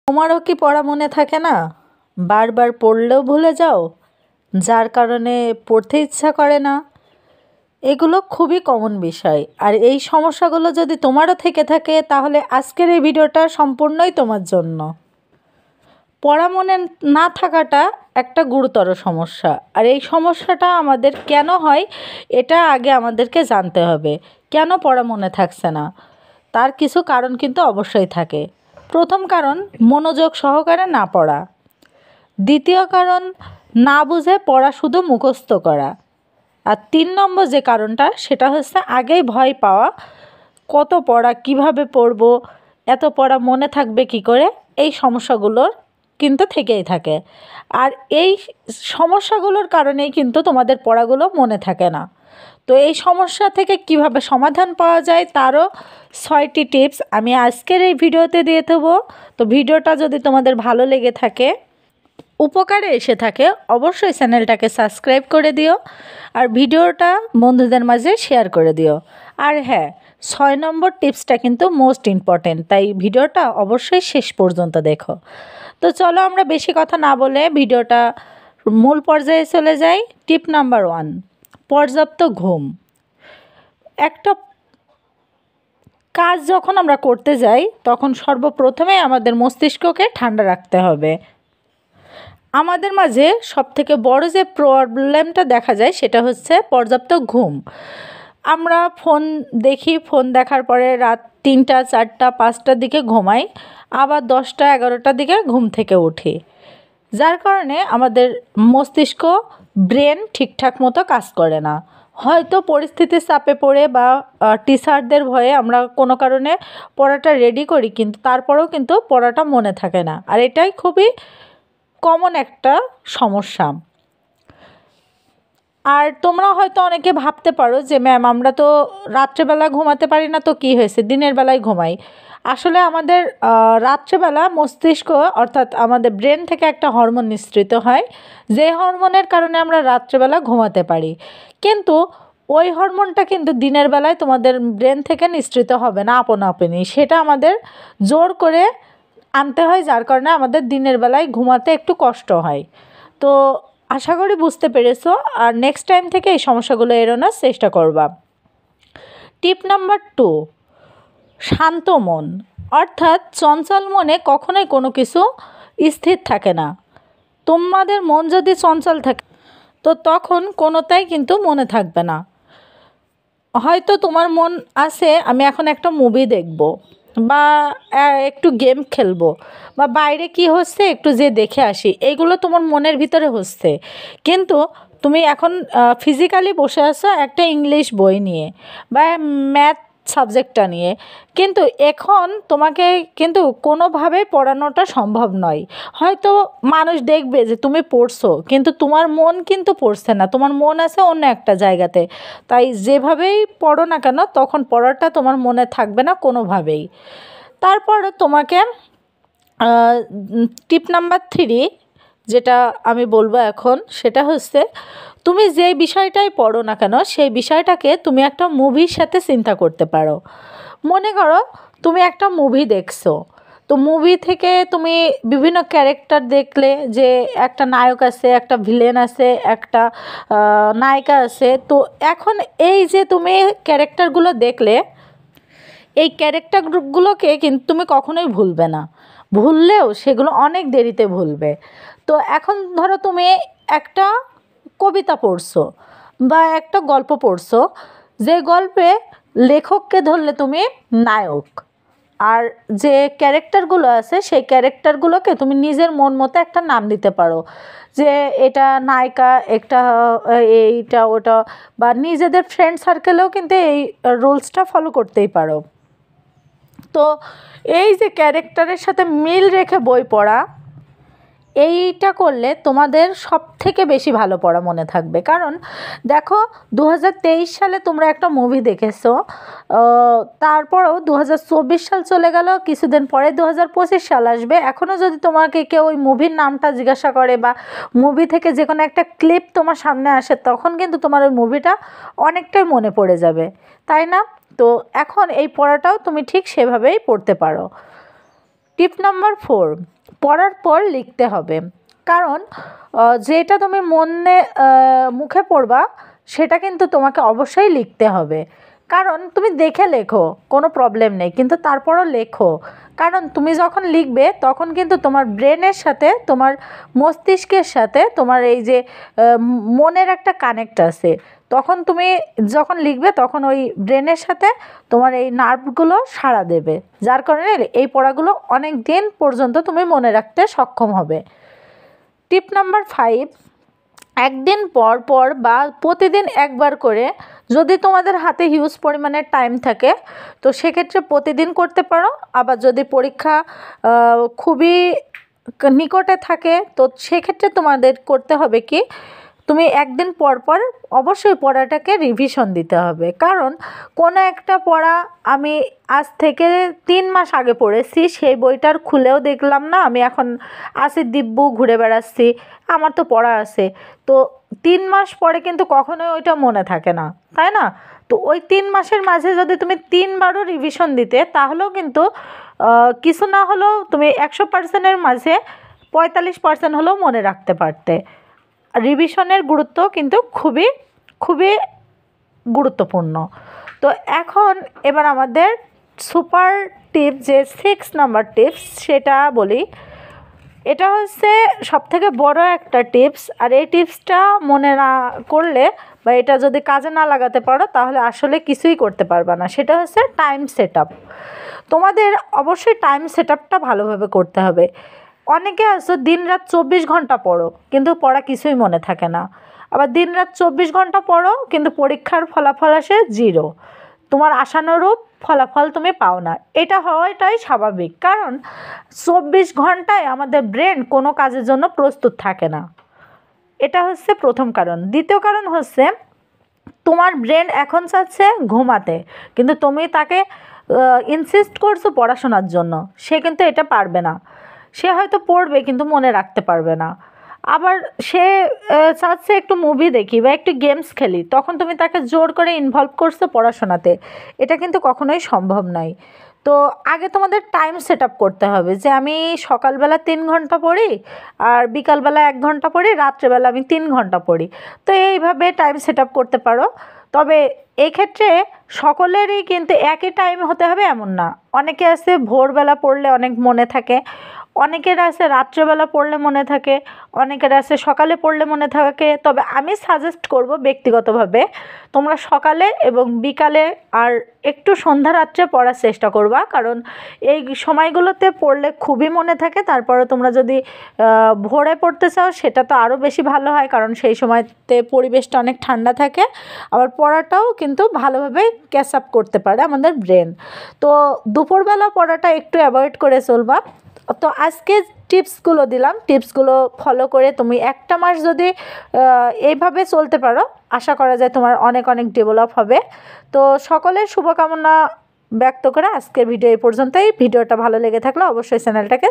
তোমারও কি পড়া মনে থাকে না? বারবার পড়লেও ভুলে যাও, যার কারণে পড়তে ইচ্ছা করে না। এগুলো খুবই কমন বিষয়, আর এই সমস্যাগুলো যদি তোমারও থেকে থাকে তাহলে আজকের এই ভিডিওটা সম্পূর্ণই তোমার জন্য। পড়া মনে না থাকাটা একটা গুরুতর সমস্যা, আর এই সমস্যাটা আমাদের কেন হয় এটা আগে আমাদেরকে জানতে হবে। কেন পড়া মনে থাকছে না, তার কিছু কারণ কিন্তু অবশ্যই থাকে। প্রথম কারণ, মনোযোগ সহকারে না পড়া। দ্বিতীয় কারণ, না বুঝে পড়া শুধু মুখস্থ করা। আর ৩ নম্বর যে কারণটা, সেটা হচ্ছে আগেই ভয় পাওয়া, কত পড়া, কিভাবে পড়ব, এত পড়া মনে থাকবে কি করে। এই সমস্যাগুলোর কিন্তু থেকেই থাকে, আর এই সমস্যাগুলোর কারণেই কিন্তু তোমাদের পড়াগুলো মনে থাকে না। তো এই সমস্যা থেকে কিভাবে সমাধান পাওয়া যায় তারও ৬টি টিপস আমি আজকের এই ভিডিওতে দিয়ে দেবো। তো ভিডিওটা যদি তোমাদের ভালো লেগে থাকে, উপকারে এসে থাকে, অবশ্যই চ্যানেলটাকে সাবস্ক্রাইব করে দিও, আর ভিডিওটা বন্ধুদের মাঝে শেয়ার করে দিও। আর হ্যাঁ, ৬ নম্বর টিপসটা কিন্তু মোস্ট ইম্পর্টেন্ট, তাই ভিডিওটা অবশ্যই শেষ পর্যন্ত দেখো। তো চলো আমরা বেশি কথা না বলে ভিডিওটা মূল পর্যায়ে চলে যাই। টিপ নাম্বার 1, পর্যাপ্ত ঘুম। একটা কাজ যখন আমরা করতে যাই তখন সর্বপ্রথমে আমাদের মস্তিষ্ককে ঠান্ডা রাখতে হবে। আমাদের মাঝে সবথেকে বড় যে প্রবলেমটা দেখা যায় সেটা হচ্ছে পর্যাপ্ত ঘুম। আমরা ফোন দেখি, ফোন দেখার পরে রাত ৩টা, ৪টা, ৫টার দিকে ঘুমাই, আবার 10টা, 11টার দিকে ঘুম থেকে উঠি, যার কারণে আমাদের মস্তিষ্ক, ব্রেন ঠিকঠাক মতো কাজ করে না। হয়তো পরিস্থিতির চাপে পড়ে বা টিচারদের ভয়ে আমরা কোনো কারণে পড়াটা রেডি করি, কিন্তু তারপরেও কিন্তু পড়াটা মনে থাকে না, আর এটাই খুবই কমন একটা সমস্যা। আর তোমরা হয়তো অনেকে ভাবতে পারো যে ম্যাম, আমরা তো রাত্রেবেলা ঘুমাতে পারি না, তো কী হয়েছে, দিনের বেলায় ঘুমাই। আসলে আমাদের রাত্রেবেলা মস্তিষ্ক অর্থাৎ আমাদের ব্রেন থেকে একটা হরমোন নিঃসৃত হয়, যে হরমোনের কারণে আমরা রাত্রেবেলা ঘুমাতে পারি। কিন্তু ওই হরমোনটা কিন্তু দিনের বেলায় তোমাদের ব্রেন থেকে নিঃসৃত হবে না আপনা আপনি, সেটা আমাদের জোর করে আনতে হয়, যার কারণে আমাদের দিনের বেলায় ঘুমাতে একটু কষ্ট হয়। তো আশা করি বুঝতে পেরেছো, আর নেক্সট টাইম থেকে এই সমস্যাগুলো এড়ানোর চেষ্টা করবা। টিপ নাম্বার 2, শান্ত মন। অর্থাৎ চঞ্চল মনে কখনোই কোনো কিছু স্থির থাকে না। তোমাদের মন যদি চঞ্চল থাকে তো তখন কোনোটাই কিন্তু মনে থাকবে না। হয়তো তোমার মন আছে আমি এখন একটা মুভি দেখব, বা একটু গেম খেলবো, বা বাইরে কি হচ্ছে একটু যে দেখে আসি, এইগুলো তোমার মনের ভিতরে হচ্ছে, কিন্তু তুমি এখন ফিজিক্যালি বসে আছো একটা ইংলিশ বই নিয়ে বা ম্যাথ সাবজেক্টটা নিয়ে, কিন্তু এখন তোমাকে কিন্তু কোনোভাবেই পড়ানোটা সম্ভব নয়। হয়তো মানুষ দেখবে যে তুমি পড়ছো, কিন্তু তোমার মন কিন্তু পড়ছে না, তোমার মন আছে অন্য একটা জায়গাতে। তাই যেভাবেই পড়ো না কেন তখন পড়াটা তোমার মনে থাকবে না কোনোভাবেই। তারপর তোমাকে টিপ নাম্বার 3 যেটা আমি বলবো এখন, সেটা হচ্ছে তুমি যে বিষয়টাই পড়ো না কেন সেই বিষয়টাকে তুমি একটা মুভির সাথে চিন্তা করতে পারো। মনে করো তুমি একটা মুভি দেখছো, তো মুভি থেকে তুমি বিভিন্ন ক্যারেক্টার দেখলে, যে একটা নায়ক আছে, একটা ভিলেন আছে, একটা নায়িকা আছে। তো এখন এই যে তুমি ক্যারেক্টারগুলো দেখলে, এই ক্যারেক্টারগুলোকে কিন্তু তুমি কখনোই ভুলবে না, ভুললেও সেগুলো অনেক দেরিতে ভুলবে। তো এখন ধরো তুমি একটা কবিতা পড়ছো বা একটা গল্প পড়ছো, যে গল্পে লেখককে ধরলে তুমি নায়ক, আর যে ক্যারেক্টারগুলো আছে সেই ক্যারেক্টারগুলোকে তুমি নিজের মন মতো একটা নাম দিতে পারো, যে এটা নায়িকা, একটা এইটা ওটা, বা নিজেদের ফ্রেন্ড সার্কেলেও কিন্তু এই রুলসটা ফলো করতেই পারো। তো এই যে ক্যারেক্টারের সাথে মিল রেখে বই পড়া, এইটা করলে তোমাদের সবথেকে বেশি ভালো পড়া মনে থাকবে। কারণ দেখো, 2023 সালে তোমরা একটা মুভি দেখেছো, তারপরেও 2024 সাল চলে গেল, কিছুদিন পরে 2025 সাল আসবে, এখনও যদি তোমাকে কেউ ওই মুভির নামটা জিজ্ঞাসা করে বা মুভি থেকে যে কোনো একটা ক্লিপ তোমার সামনে আসে, তখন কিন্তু তোমার ওই মুভিটা অনেকটাই মনে পড়ে যাবে, তাই না? তো এখন এই পড়াটাও তুমি ঠিক সেভাবেই পড়তে পারো। টিপ নাম্বার 4, পড়ার পর লিখতে হবে। কারণ যেটা তুমি মুখে পড়বা সেটা কিন্তু তোমাকে অবশ্যই লিখতে হবে। কারণ তুমি দেখে লেখো, কোনো প্রবলেম নেই, কিন্তু তারপরও লেখো। কারণ তুমি যখন লিখবে তখন কিন্তু তোমার ব্রেনের সাথে, তোমার মস্তিষ্কের সাথে তোমার এই যে মনের একটা কানেক্ট আছে। তখন তুমি যখন লিখবে তখন ওই ব্রেনের সাথে তোমার এই নার্ভগুলো সাড়া দেবে, যার কারণে এই পড়াগুলো অনেক দিন পর্যন্ত তুমি মনে রাখতে সক্ষম হবে। টিপ নাম্বার 5, একদিন পর পর বা প্রতিদিন একবার করে, যদি তোমাদের হাতে হিউজ পরিমাণের টাইম থাকে তো সেক্ষেত্রে প্রতিদিন করতে পারো। আবার যদি পরীক্ষা খুবই নিকটে থাকে তো সেক্ষেত্রে তোমাদের করতে হবে কি, তুমি একদিন পর পর অবশ্যই পড়াটাকে রিভিশন দিতে হবে। কারণ কোনো একটা পড়া আমি আজ থেকে 3 মাস আগে পড়েছি, সেই বইটার খুলেও দেখলাম না, আমি এখন আসি দিব্যু ঘুরে বেড়াচ্ছি, আমার তো পড়া আছে। তো 3 মাস পরে কিন্তু কখনোই ওইটা মনে থাকে না, তাই না? তো ওই 3 মাসের মাঝে যদি তুমি 3 বারও রিভিশন দিতে, তাহলেও কিন্তু কিছু না হলেও তুমি 100%-এর মাঝে 45% হলেও মনে রাখতে পারতে। রিভিশনের গুরুত্ব কিন্তু খুবই খুবই গুরুত্বপূর্ণ। তো এখন এবার আমাদের সুপার টিপস, যে 6 নাম্বার টিপস, সেটা বলি। এটা হচ্ছে সবথেকে বড় একটা টিপস, আর এই টিপসটা মনে না করলে বা এটা যদি কাজে না লাগাতে পারো তাহলে আসলে কিছুই করতে পারবে না। সেটা হচ্ছে টাইম সেট আপ। তোমাদের অবশ্যই টাইম সেট আপটা ভালোভাবে করতে হবে। অনেকে আছো দিনরাত 24 ঘন্টা পড়ো কিন্তু পড়া কিছুই মনে থাকে না। আবার দিনরাত 24 ঘন্টা পড়ো কিন্তু পরীক্ষার ফলাফল আসে 0, তোমার আশানুরূপ ফলাফল তুমি পাও না। এটা হওয়াটাই স্বাভাবিক, কারণ 24 ঘন্টায় আমাদের ব্রেন কোনো কাজের জন্য প্রস্তুত থাকে না। এটা হচ্ছে প্রথম কারণ। দ্বিতীয় কারণ হচ্ছে তোমার ব্রেন এখন চাচ্ছে ঘুমাতে, কিন্তু তুমি তাকে ইনসিস্ট করছো পড়াশোনার জন্য, সে কিন্তু এটা পারবে না। সে হয়তো পড়বে কিন্তু মনে রাখতে পারবে না। আবার সে চাচ্ছে একটু মুভি দেখি বা একটু গেমস খেলি, তখন তুমি তাকে জোর করে ইনভলভ করছো পড়াশোনাতে, এটা কিন্তু কখনোই সম্ভব নয়। তো আগে তোমাদের টাইম সেট আপ করতে হবে যে আমি সকালবেলা 3 ঘন্টা পড়ি, আর বিকালবেলা 1 ঘন্টা পড়ি, রাত্রেবেলা আমি 3 ঘন্টা পড়ি। তো এইভাবে টাইম সেট আপ করতে পারো। তবে এই ক্ষেত্রে সকলেরই কিন্তু একই টাইম হতে হবে এমন না। অনেকে আছে ভোরবেলা পড়লে অনেক মনে থাকে, অনেকের আছে রাত্রেবেলা পড়লে মনে থাকে, অনেকের আছে সকালে পড়লে মনে থাকে। তবে আমি সাজেস্ট করব ব্যক্তিগতভাবে তোমরা সকালে এবং বিকালে আর একটু সন্ধ্যা রাত্রে পড়ার চেষ্টা করবা, কারণ এই সময়গুলোতে পড়লে খুবই মনে থাকে। তারপরে তোমরা যদি ভোরে পড়তে চাও সেটা তো আরও বেশি ভালো হয়, কারণ সেই সময়তে পরিবেশটা অনেক ঠান্ডা থাকে, আবার পড়াটাও কিন্তু ভালোভাবে ক্যাচ আপ করতে পারে আমাদের ব্রেন। তো দুপুরবেলা পড়াটা একটু অ্যাভয়েড করে চলবা। তো আজকে টিপসগুলো দিলাম, টিপসগুলো ফলো করে তুমি 1 মাস যদি এইভাবে চলতে পারো, আশা করা যায় তোমার অনেক অনেক ডেভেলপ হবে। তো সকলের শুভকামনা ব্যক্ত করে আজকের ভিডিও এই পর্যন্তই। ভিডিওটা ভালো লেগে থাকলে অবশ্যই চ্যানেলটাকে